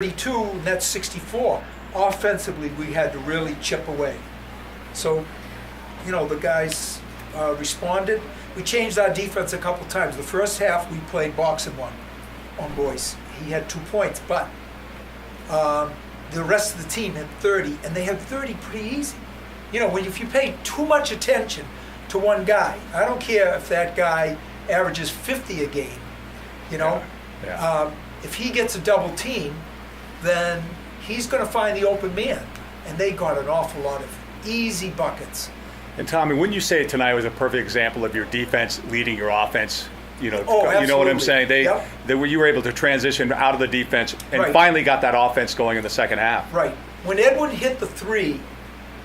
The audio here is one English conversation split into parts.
32, and that's 64. Offensively, we had to really chip away. So, the guys responded. We changed our defense a couple times. The first half, we played boxing one on Boyce. He had 2 points, but the rest of the team had 30, and they had 30 pretty easy. If you pay too much attention to one guy, I don't care if that guy averages 50 a game, if he gets a double team, then he's going to find the open man. And they got an awful lot of easy buckets. And Tommy, wouldn't you say tonight was a perfect example of your defense leading your offense? Absolutely. You know what I'm saying? Yep. You were able to transition out of the defense and Right. finally got that offense going in the second half. Right. When Edwin hit the three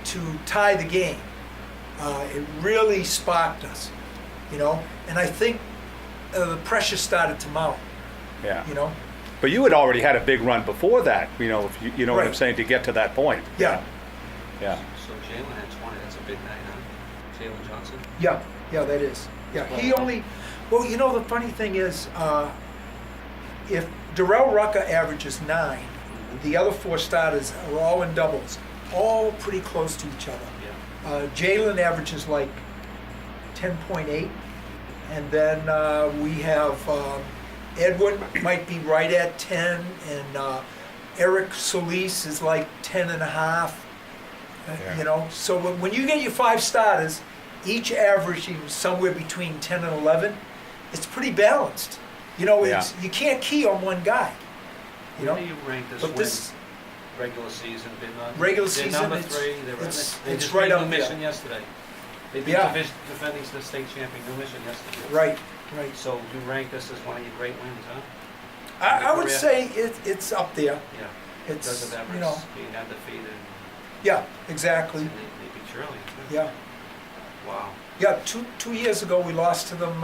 to tie the game, it really sparked us, and I think the pressure started to mount. Yeah. You know? But you had already had a big run before that, if you know what I'm Right. saying, to get to that point. Yeah. Yeah. So Jalen had 20. That's a big night, huh? Jalen Johnson. Yeah, that is. Yeah, he only. Well, the funny thing is, if Darrell Rucker averages 9, the other 4 starters are all in doubles, all pretty close to each other. Yeah. Jalen averages like 10.8, and then we have Edwin might be right at 10, and Eric Solis is like 10 and a half. Yeah. So when you get your 5 starters, each averaging somewhere between 10 and 11, it's pretty balanced. It's, you can't key on one guy. Where do you rank this But win? this Regular season, regular they're season, number it's- 3. it's They just right beat up New there. Mission yesterday. They beat Yeah. defending state champion New Mission yesterday. right. So you rank this as one of your great wins, huh? I would Career? say it's up there. Yeah. It's Because of Everest being undefeated. yeah, exactly. And they beat Shirley. too. Yeah, Wow. yeah. Two years ago we lost to them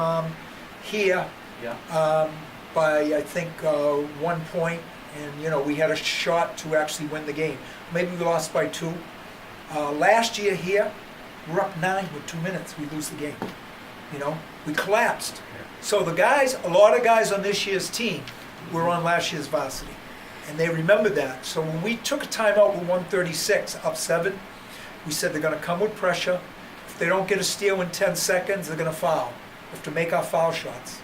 here Yeah. by I think 1 point, and we had a shot to actually win the game. Maybe we lost by 2. Last year here, we're up 9 with 2 minutes. We lose the game. We collapsed. So a lot of guys on this year's team were on last year's varsity, and they remembered that. So when we took a timeout with 136, up 7, we said they're going to come with pressure. If they don't get a steal in 10 seconds, they're going to foul. We have to make our foul shots.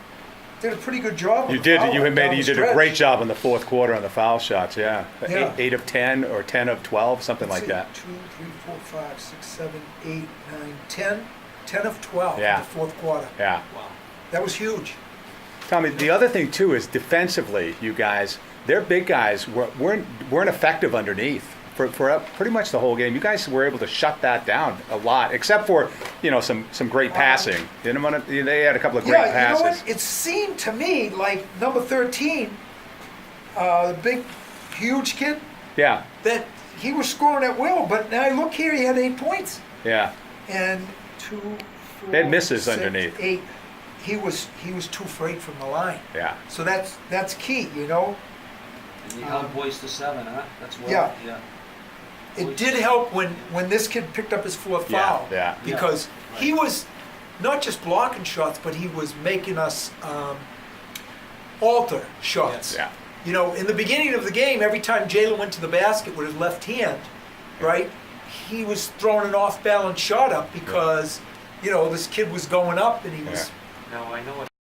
Did a pretty good job. You on the did. foul You down the did a stretch. great job in the fourth quarter on the foul shots. Yeah. Yeah. 8 of 10 or 10 of 12, something Let's like see, that. 2, 3, 4, 5, 6, 7, 8, 9, 10. 10 of 12 Yeah. in the fourth quarter. Yeah. Wow. That was huge. Tommy, the other thing too is defensively, you guys, their big guys weren't effective underneath for pretty much the whole game. You guys were able to shut that down a lot, except for some great passing. They had a couple of great passes. You know what? It seemed to me like number 13, the big, huge kid, Yeah, that he was scoring at will. But now look here, he had 8 points yeah. and 2, 4, They had misses 6, underneath. 8. He was too afraid from the line. Yeah. So that's key. And you held Boyce to 7, huh? That's well. Yeah. Yeah. It did help when this kid picked up his 4th Yeah, foul. yeah. Because Yeah, he right. was not just blocking shots, but he was making us alter shots. Yeah. In the beginning of the game, every time Jalen went to the basket with his left hand, right, he was throwing an off-balance shot up because, this kid was going up and he was Now I know